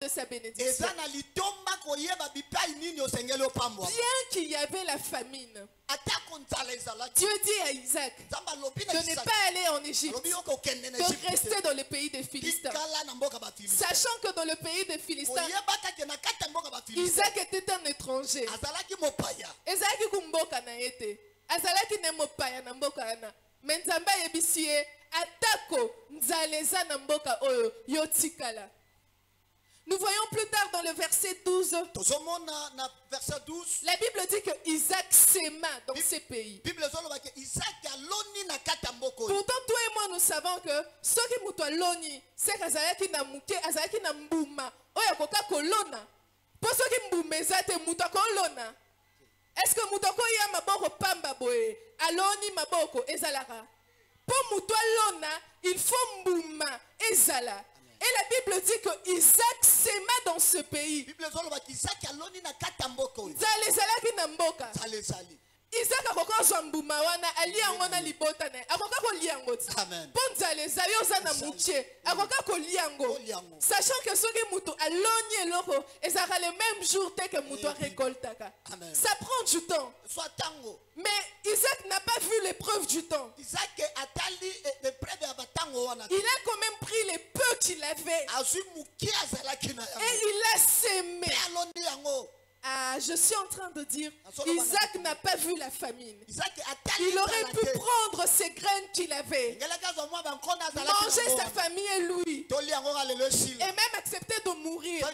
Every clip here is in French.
de sa bénédiction. Bien qu'il y avait la famine, Dieu dit à Isaac de ne pas aller en Égypte, de rester dans le pays des Philistins. Sachant que dans le pays des Philistins, Isaac était un étranger. Isaac kumboka na ete. Azalaki ne mopaya na mboka na. Mais Nzambe yebisi ye atako nzaleza na mboka oyo yotikala. Nous voyons plus tard dans le verset 12. La Bible dit que Isaac s'aima dans ces pays. Pourtant, toi et moi, nous savons que ce qui m'a loni, c'est que na muke, azalaki na mbuma. Oya koka kolona. Pour ce qui mbumezate muta kolona. Est-ce que mutoko ya maboko pamba boye? Aloni maboko ezalaka. Pour muto lona, il faut mbuma ezala. Et la Bible dit que Isaac s'aima dans ce pays. Isaac a mbuma wana aliango na libota na akoka ko liango ti ponza les ayoza na mutie akoka ko liango sachant que soki muto aloni eloko ezaka le même jour te que muto récoltaka. Ça prend du temps. Mais Isaac n'a pas vu l'épreuve du temps. Il a quand même pris les peu qu'il avait et il a sémé. Ah, je suis en train de dire, Isaac n'a pas vu la famine. Il aurait pu prendre ces graines qu'il avait, manger sa famille et lui, et même accepter de mourir.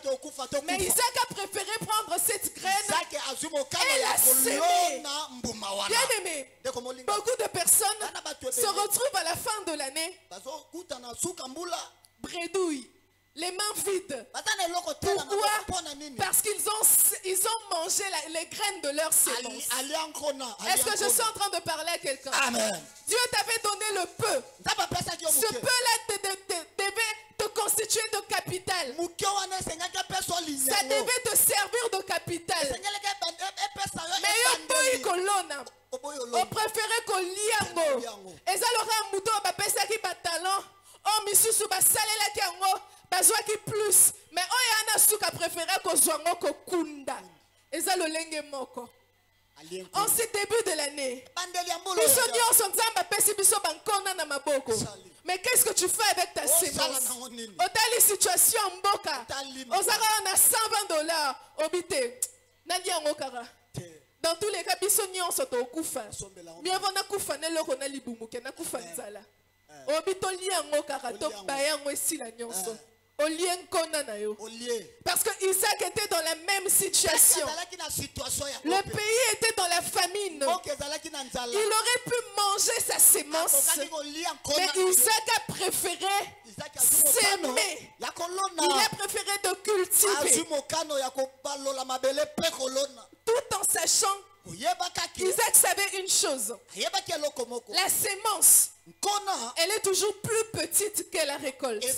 Mais Isaac a préféré prendre cette graine et la semer. Bien aimé, beaucoup de personnes se retrouvent à la fin de l'année bredouilles. Les mains vides. Pourquoi? Parce qu'ils ont mangé les graines de leur semence. Est-ce que je suis en train de parler à quelqu'un? Dieu t'avait donné le peu. Ce peu-là devait te constituer de capital. Ça devait te servir de capital. Mais on préférait qu'on liango. Et ça leur a un mouton, qui talent. Oh, misusu basalela kiango bazwa ki plus mais oyana suka préféré ko zwango ko kunda eza lolenge moko. En ce début de l'année biso nyonso nzamba pesi biso bankona na maboko. Mais qu'est-ce que tu fais avec ta sémence? Otali situation mboka ozaka na $120 obite nali yango kara. Dans tous les cas biso nyonso to kufa mieux vaut na kufa ne loko na libumu ke na kufa nzala. Parce que Isaac était dans la même situation. Le pays était dans la famine. Il aurait pu manger sa sémence. Mais Isaac a préféré s'aimer. Il a préféré de cultiver. Tout en sachant, Isaac savait une chose. La sémence, elle est toujours plus petite que la récolte. Il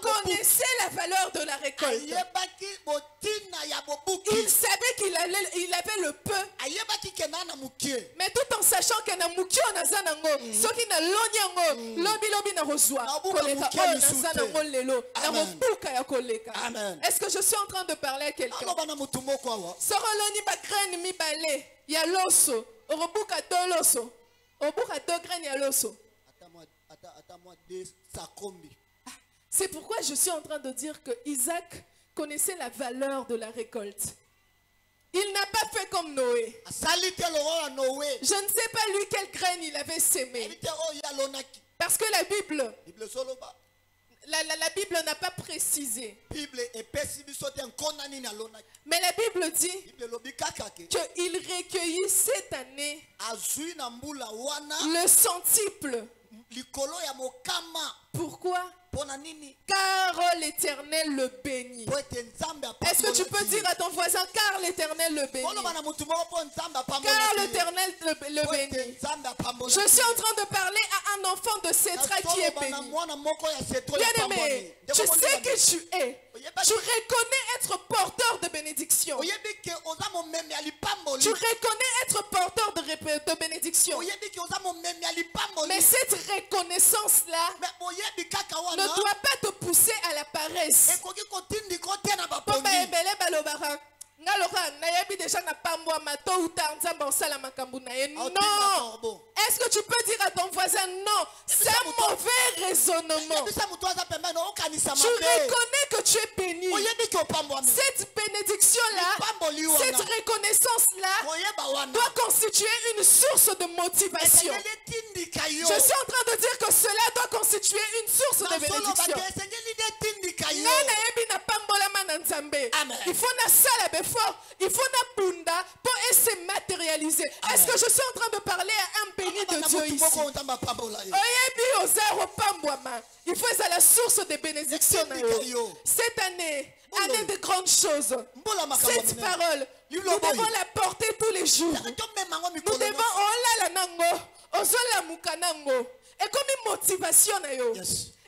connaissait la valeur de la récolte. Il savait qu'il avait le peu. Mais tout en sachant qu'il y a Est-ce que je suis en train de parler à quelqu'un? C'est pourquoi je suis en train de dire que Isaac connaissait la valeur de la récolte. Il n'a pas fait comme Noé. Je ne sais pas lui quelle graine il avait sémé. Parce que la Bible n'a pas précisé. Mais la Bible dit qu'il recueillit cette année le centuple. Pourquoi? Car l'Éternel le bénit. Est-ce que tu peux dire à ton voisin, car l'Éternel le bénit? Car l'Éternel le bénit. Je suis en train de parler à un enfant de Sétra qui est béni. Bien aimé, tu sais qui tu es. Tu reconnais être porteur de bénédiction. Tu reconnais être porteur de bénédiction. Mais cette reconnaissance-là ne doit pas te pousser à la paresse. Pomba ebele balobaka. Ngaloka nayebi déjà na pambwa mato uta nzamba osala makambu na ye. Non. Est-ce que tu peux dire à ton voisin non? C'est un mauvais raisonnement. Tu reconnais que tu es béni. Cette bénédiction-là, cette reconnaissance-là doit constituer une source de motivation. Je suis en train de dire que cela doit constituer une source de bénédiction. Il faut na sala befort, il faut na bunda pour se matérialiser. Est-ce que je suis en train de parler à un béni de Dieu ici? Il faut être la source de bénédiction. Cette année, année de grandes choses. Cette parole, nous devons la porter tous les jours. Nous devons la nango, ozola mukanango. Et comme une motivation na yo.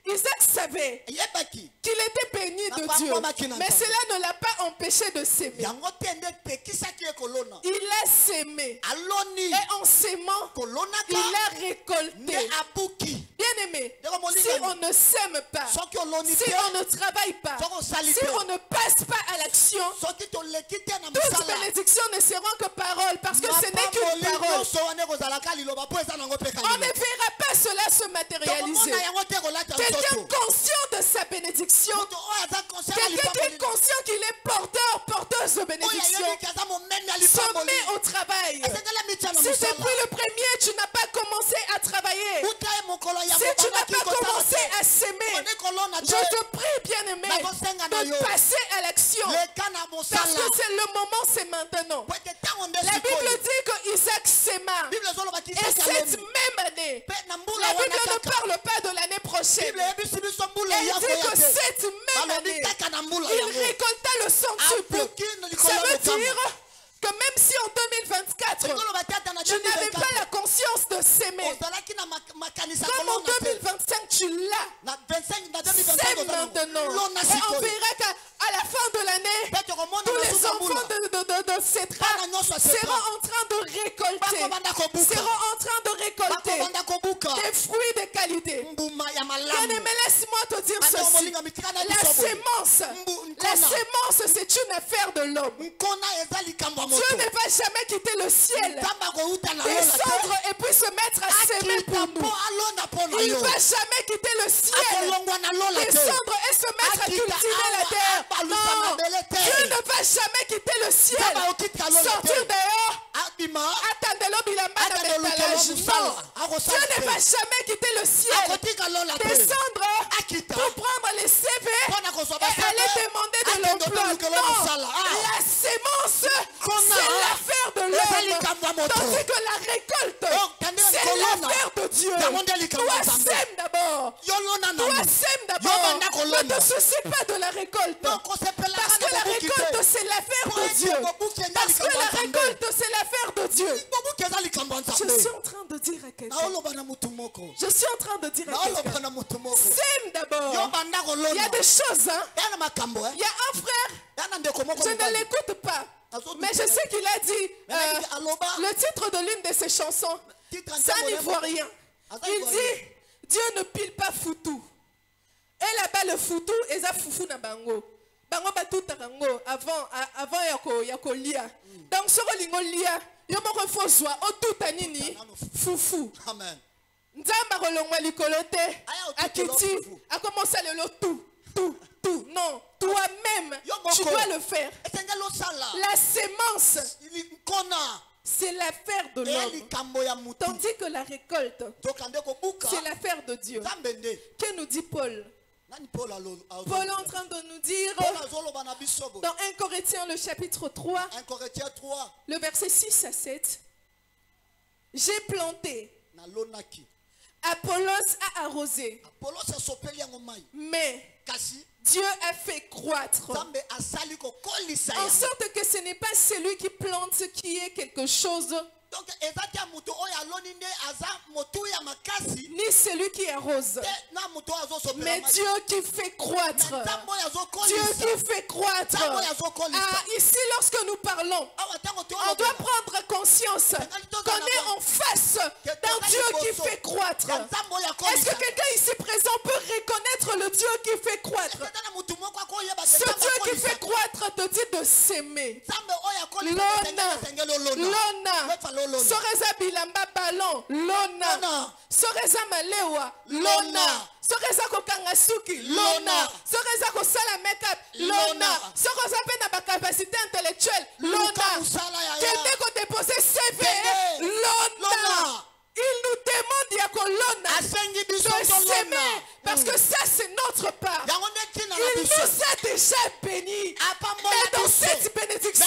Isaac savait qu'il était béni de Dieu, mais cela ne l'a pas empêché de s'aimer. Il a s'aimé et en s'aimant, il a récolté. Bien aimé, si on ne s'aime pas, si on ne travaille pas, si on ne passe pas à l'action, toutes bénédictions ne seront que paroles, parce que ce n'est qu'une parole. On ne verra pas cela se matérialiser. Quelqu'un conscient de sa bénédiction, quelqu'un qui est conscient qu'il est porteuse de bénédiction, se met au travail. Si depuis le premier tu n'as pas commencé à travailler, si tu n'as pas commencé à s'aimer, je te prie, bien aimé, de passer à l'action, parce que c'est le moment, c'est maintenant. La Bible dit que Isaac s'aima, et cette même année, la Bible ne parle pas de l'année prochaine. Et il dit que cette même année, il récolta le centuple. Ça veut dire que même si en 2024, tu n'avais pas la conscience de s'aimer, comme en 2025 tu l'as, c'est maintenant. Et on verra qu'à la fin de l'année, tous les enfants de Cétra seront en train de récolter, des fruits de qualité. Bien-aimé, laisse-moi te dire ceci. La sémence, c'est une affaire de l'homme. Dieu ne va jamais quitter le ciel, descendre et puis se mettre à s'aimer pour nous. Il ne va jamais quitter le ciel, descendre et se mettre à cultiver la terre. Non, Dieu ne va jamais quitter le ciel, sortir dehors, attendre bilamba dans l'étalage. Non, Dieu ne va jamais quitter le ciel, descendre pour prendre les CV et aller demander de l'emploi. Non, la sémence, c'est l'affaire de l'homme, tandis que la récolte, c'est l'affaire de Dieu. Toi, sème d'abord. Ne te soucie pas de la récolte, parce que la récolte, c'est l'affaire de Dieu. Parce que la récolte, c'est l'affaire de Dieu. Je suis en train de dire à quelqu'un. Je suis en train de dire à quelqu'un. Sème d'abord. Il y a des choses, hein. Il y a un frère, je ne l'écoute pas, mais je sais qu'il a dit le titre de l'une de ses chansons, c'est un Ivoirien. Il dit, Dieu ne pile pas foutu. Et là-bas le foutu, et ça foufou na bango. Bango batuta bango avant yako lia. Donc ce lingo lia, yomo refo joie o tout anini foufou. Amen. Nzamba kolongwa likolote akiti a commencé le lot tout. Non, toi-même, tu dois le faire. La sémence, c'est l'affaire de l'homme. Tandis que la récolte, c'est l'affaire de Dieu. Que nous dit Paul? Paul est en train de nous dire dans 1 Corinthiens le chapitre 3, le verset 6 à 7, j'ai planté, Apollos a arrosé, mais Dieu a fait croître, en sorte que ce n'est pas celui qui plante qui est quelque chose, ni celui qui arrose, mais Dieu qui fait croître. Dieu qui fait croître. Ah, ici, lorsque nous parlons, on doit prendre conscience qu'on est en face d'un Dieu qui fait croître. Est-ce que quelqu'un ici présent peut reconnaître le Dieu qui fait croître? Ce Dieu qui fait croître te dit de s'aimer. Lona, soreza bilamba ballon, lona, soreza malewa, lona, soreza kokanga suki, lona, soreza kosala make-up, lona, soreza pe na ba capacité intellectuelle, lona, kende ko déposer CV, lona. Il nous demande ya kolona de s'aimer parce que ça c'est notre part. Il nous a déjà bénis. Et dans cette bénédiction,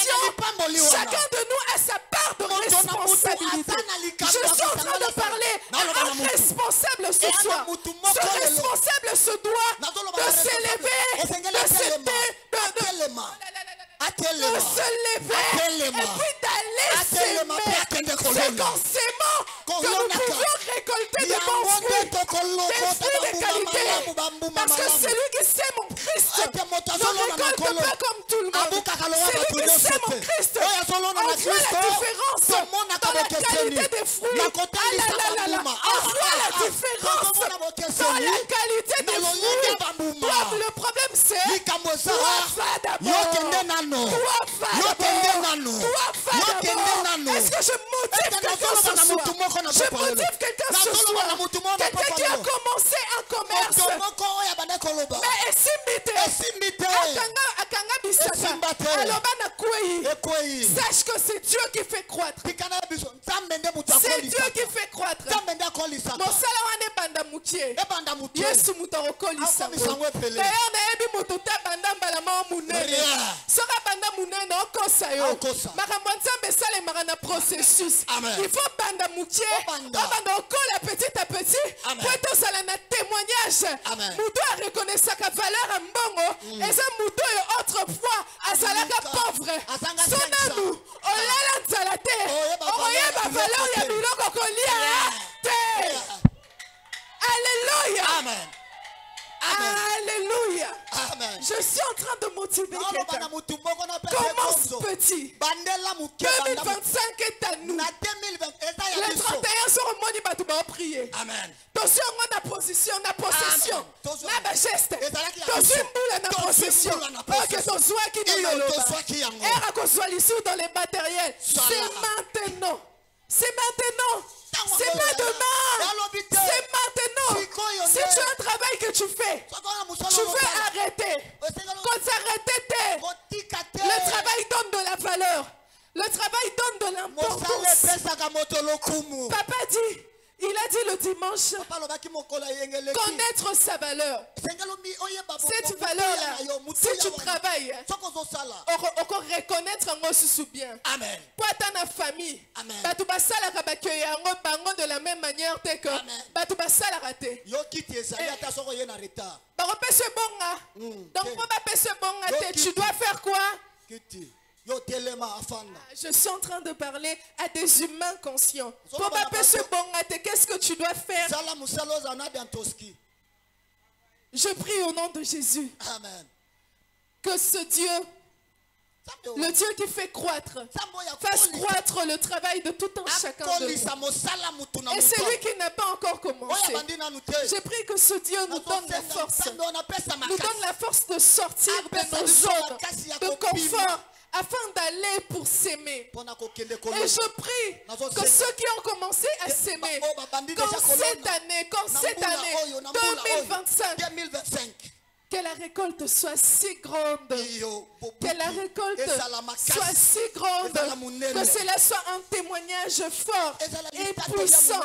chacun de nous a sa part de responsabilité. Je suis en train de parler à un responsable ce soir. Ce responsable se doit de s'élever, de se lever et puis d'aller s'aimer. C'est qu'en s'aimant que nous pouvons récolter des bons fruits, des fruits de qualité. Parce que celui qui sème mon Christ ne récolte pas comme tout le monde. Celui qui sème mon Christ, on voit la différence dans la qualité des fruits. On voit la différence dans la qualité des fruits. Donc le problème c'est, toi va d'abord. Est-ce que je motive quelqu'un ce soir? Je motive quelqu'un ce soir. Quelqu'un qui a commencé un commerce. Mais esimite. Akanga bisaka. Aloba na kwei. Sache que c'est Dieu qui fait croître. C'est Dieu qui fait croître. Mosala wane banda mukie. Yesu mutaro kolisa. D'ailleurs na ebi mututa banda mbala ma munene. Soka banda munene okosa yo. Makambo nzambe sale marana processus. Il faut banda mukie. Banda okola petit à petit. Pour être sala na témoignage. Muto a reconnu sa valeur en bongo. Et ça muto yo autrefois azalaka pauvre. Sonanu olala nzalate. Oye ba valeur ya biloko kolia. Alléluia. Amen. Alléluia. Amen. Je suis en train de motiver quelqu'un. Commence petit. 2025 est à nous. Les 31 sont au monde battu va prier. Amen. Attention on a position, on a possession. Na ba geste. Attention boule na possession. Que ton soit qui nous le. Era qu'on soit ici dans les matériels. C'est maintenant. C'est maintenant. C'est pas demain. C'est maintenant. Si tu as un travail que tu fais, tu veux arrêter. Quand tu arrêtes, le travail donne de la valeur. Le travail donne de l'importance. Papa dit, il a dit le dimanche, connaître sa valeur. Cette valeur-là, si tu travailles, on reconnaître en sous bien. Amen. Pour ta famille, tu vas de la même manière que tu vas rater. Donc, tu dois faire quoi? Je suis en train de parler à des humains conscients. Qu'est-ce que tu dois faire? Je prie au nom de Jésus. Amen. Que ce Dieu, le Dieu qui fait croître, fasse croître le travail de tout un chacun de nous. Et celui qui n'a pas encore commencé, je prie que ce Dieu nous donne la force. Nous donne la force de sortir de nos zones de confort, afin d'aller pour s'aimer. Et je prie que ceux qui ont commencé à s'aimer, quand cette année 2025, que la récolte soit si grande, que la récolte soit si grande, que cela soit un témoignage fort et puissant,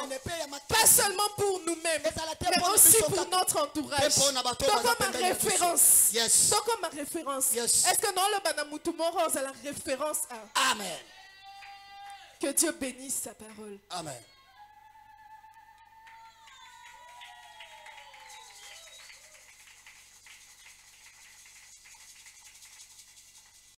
pas seulement pour nous-mêmes, mais aussi pour notre entourage. Donc comme ma référence, est-ce que dans le Banamutumo Rose a la référence à? Amen. Que Dieu bénisse sa parole. Amen.